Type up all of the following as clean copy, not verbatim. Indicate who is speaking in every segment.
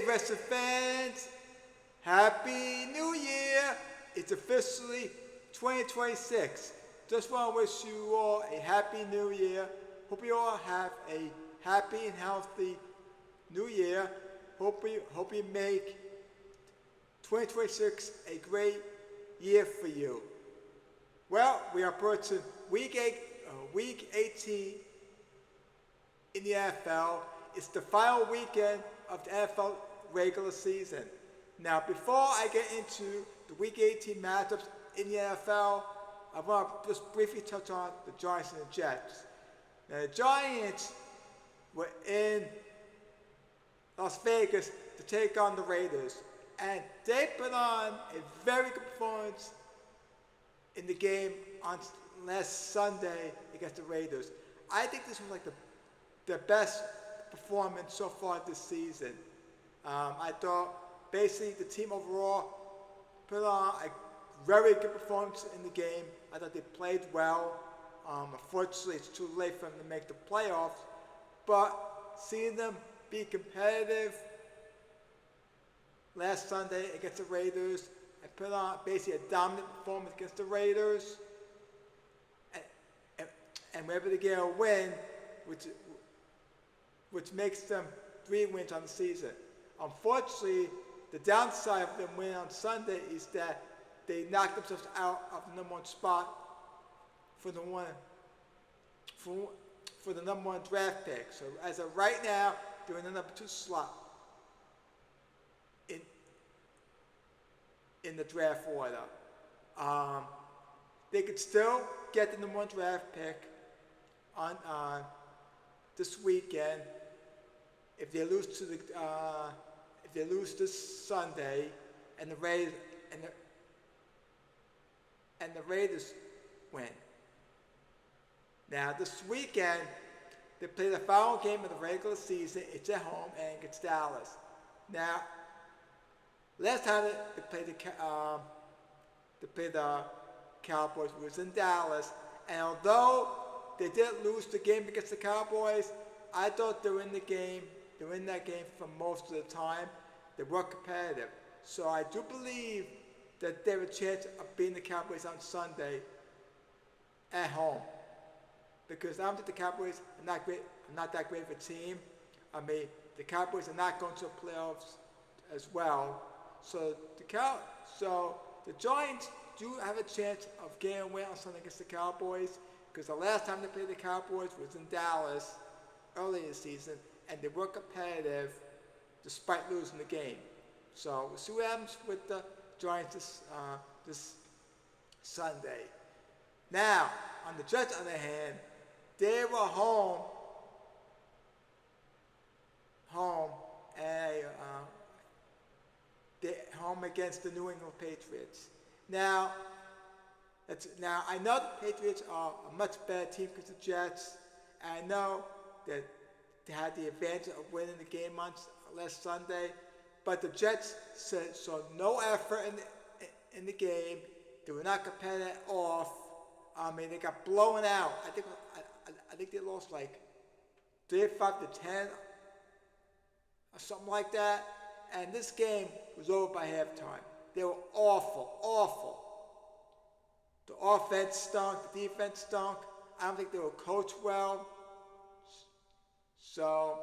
Speaker 1: wrestling fans, Happy New Year! It's officially 2026. Just want to wish you all a Happy New Year. Hope you all have a happy and healthy New Year. Hope you make 2026 a great year for you. Well, we are approaching week 18 in the NFL. It's the final weekend of the NFL regular season. Now, before I get into the week 18 matchups in the NFL, I want to just briefly touch on the Giants and the Jets. Now, the Giants were in Las Vegas to take on the Raiders, and they put on a very good performance in the game on last Sunday against the Raiders. I think this was like the best performance so far this season. I thought basically the team overall put on a very good performance in the game. I thought they played well. Unfortunately, it's too late for them to make the playoffs, but seeing them be competitive last Sunday against the Raiders and put on basically a dominant performance against the Raiders and were able to get a win, which makes them 3 wins on the season. Unfortunately, the downside of them winning on Sunday is that they knocked themselves out of the number 1 spot for the number 1 draft pick. So as of right now, they're in the number 2 slot in the draft order. They could still get the number 1 draft pick on this weekend if they lose to if they lose this Sunday and the Raiders win. Now this weekend they play the final game of the regular season. It's at home and against Dallas. Now last time they played the Cowboys was in Dallas, and although they did lose the game against the Cowboys, I thought they were in that game for most of the time. They were competitive. So I do believe that they have a chance of beating the Cowboys on Sunday at home. Because I don't think the Cowboys are not that great of a team. I mean, the Cowboys are not going to the playoffs as well. So the Giants do have a chance of getting away on Sunday against the Cowboys, because the last time they played the Cowboys was in Dallas early in the season, and they were competitive despite losing the game. So we'll see what happens with the Giants this Sunday. Now, on the Jets, on the other hand, they were home, home against the New England Patriots. Now I know the Patriots are a much better team because the Jets. And I know that they had the advantage of winning the game on last Sunday, but the Jets showed no effort in the game. They were not competitive at all. I mean, they got blown out. I think they lost like 35-10 or something like that. And this game was over by halftime. They were awful. The offense stunk, the defense stunk. I don't think they were coached well. So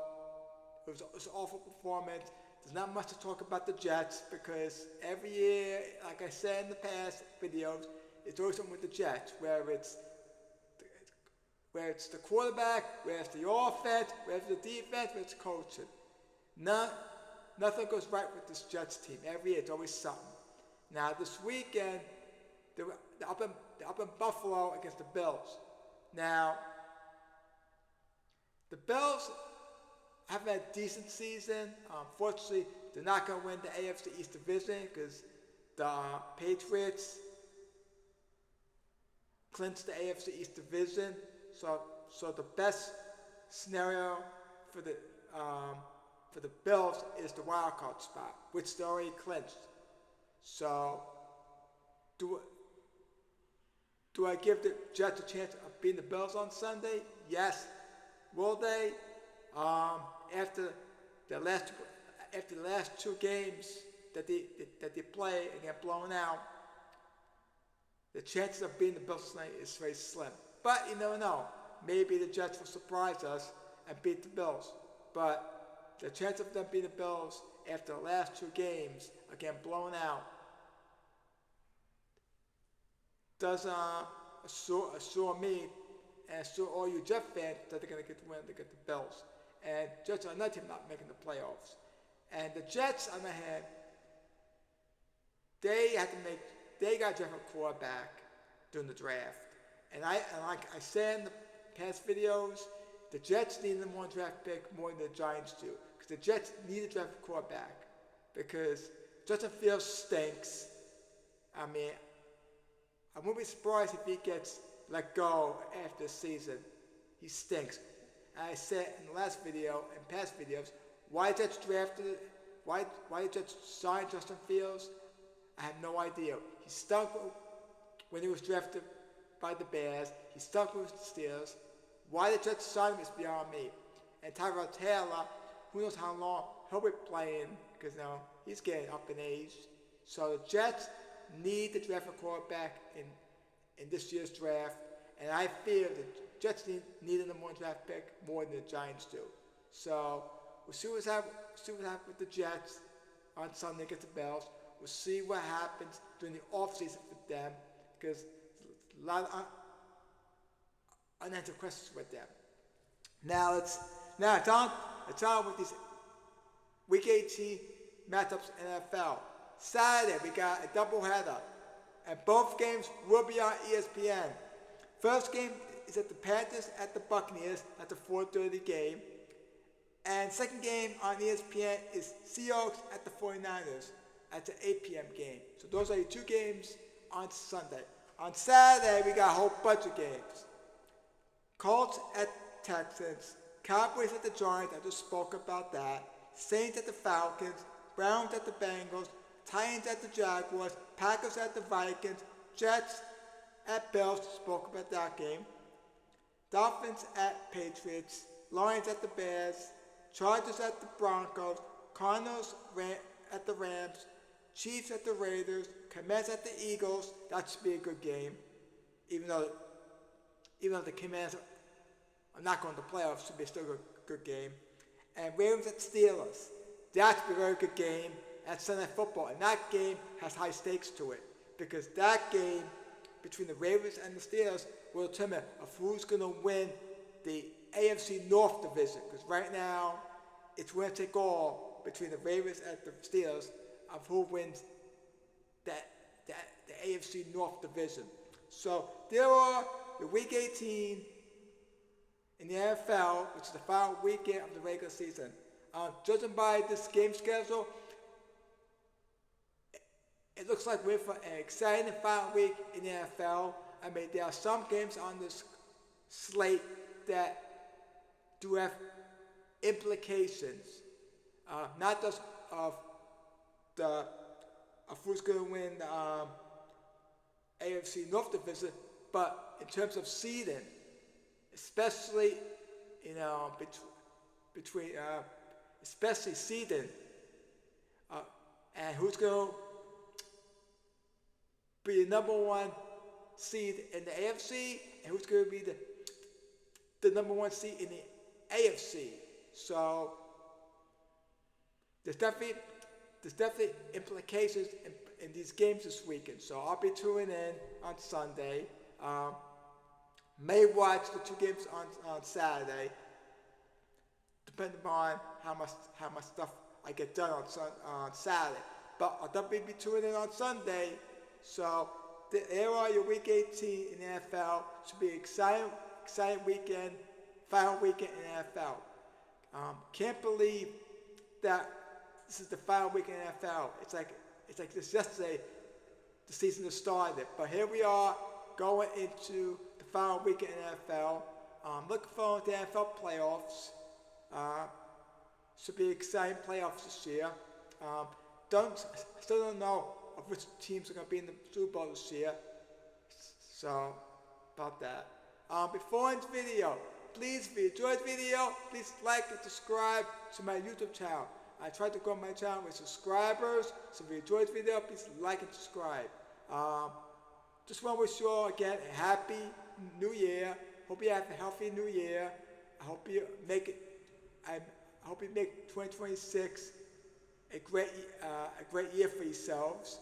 Speaker 1: it was an awful performance. There's not much to talk about the Jets because every year, like I said in the past videos, it's always something with the Jets, where it's the quarterback, where it's the offense, where it's the defense, where it's coaching. Nothing goes right with this Jets team. Every year it's always something. Now this weekend, they're up in Buffalo against the Bills. Now, the Bills have had a decent season. Unfortunately, they're not going to win the AFC East Division because the Patriots clinched the AFC East Division. So the best scenario for the Bills is the wild card spot, which they already clinched. So, do I give the Jets a chance of beating the Bills on Sunday? Yes. Will they? After after the last two games that they play and get blown out, the chances of beating the Bills tonight is very slim. But you never know. Maybe the Jets will surprise us and beat the Bills. But the chance of them beating the Bills after the last two games, again blown out, does assure me and assure all you Jet fans that they're going to get the win against the Bills. And Jets are another team not making the playoffs. And the Jets, on the hand, they got to draft a quarterback during the draft. And like I said in the past videos, the Jets need the more draft pick more than the Giants do. Because the Jets need to draft a quarterback. Because Justin Fields stinks. I mean, I wouldn't be surprised if he gets let go after the season. He stinks. And I said in the last video and past videos, why the Jets signed Justin Fields, I have no idea. He stunk when he was drafted by the Bears. He stunk with the Steelers. Why the Jets signed him is beyond me. And Tyrod Taylor, who knows how long he'll be playing, because now he's getting up in age. So the Jets need to draft a quarterback in this year's draft. And I feel the Jets need a number one draft pick more than the Giants do. So we'll see what's happening with the Jets on Sunday against the Bills. We'll see what happens during the offseason for them, because a lot of unanswered questions with them. Now it's on with these Week 18 matchups in NFL. Saturday we got a doubleheader, and both games will be on ESPN. First game is at the Panthers at the Buccaneers. That's a 4:30 game. And second game on ESPN is Seahawks at the 49ers. That's an 8 p.m. game. So those are your two games on Sunday. On Saturday, we got a whole bunch of games. Colts at Texans, Cowboys at the Giants, I just spoke about that. Saints at the Falcons, Browns at the Bengals, Titans at the Jaguars, Packers at the Vikings, Jets at Bills, spoke about that game. Dolphins at Patriots, Lions at the Bears, Chargers at the Broncos, Cardinals at the Rams, Chiefs at the Raiders, Commanders at the Eagles. That should be a good game, even though the Commanders are not going to the playoffs, should be still a good game. And Ravens at Steelers. That should be a very good game. That's Sunday Night Football, and that game has high stakes to it, because that game between the Ravens and the Steelers will determine of who's going to win the AFC North division. Because right now, it's winner take all between the Ravens and the Steelers of who wins the AFC North division. So there are the Week 18 in the NFL, which is the final weekend of the regular season. Judging by this game schedule, it looks like we're for an exciting final week in the NFL. I mean, there are some games on this slate that do have implications, not just of who's going to win the AFC North division, but in terms of seeding, especially between especially seeding, and who's going to be the number one seed in the AFC, and who's going to be the number one seed in the AFC. So there's definitely implications in these games this weekend. So I'll be tuning in on Sunday. May watch the two games on Saturday, depending on how much stuff I get done on Saturday. But I'll definitely be tuning in on Sunday. So there are your Week 18 in the NFL. Should be an exciting weekend, final weekend in the NFL. Can't believe that this is the final week in the NFL. It's like this yesterday, the season has started. But here we are going into the final week in the NFL. Looking forward to the NFL playoffs. Should be exciting playoffs this year. Still don't know of which teams are going to be in the Super Bowl this year. So, about that. Before I end the video, please, if you enjoyed the video, please like and subscribe to my YouTube channel. I try to grow my channel with subscribers. So if you enjoyed this video, please like and subscribe. Just want to wish you all again a happy New Year. Hope you have a healthy New Year. I hope you make it. I hope you make 2026 a great year for yourselves.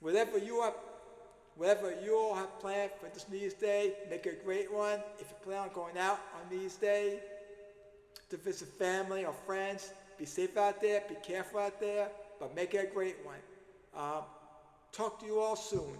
Speaker 1: Whatever you all have planned for this New Year's Day, make it a great one. If you plan on going out on New Year's Day to visit family or friends, be safe out there, be careful out there, but make it a great one. Talk to you all soon.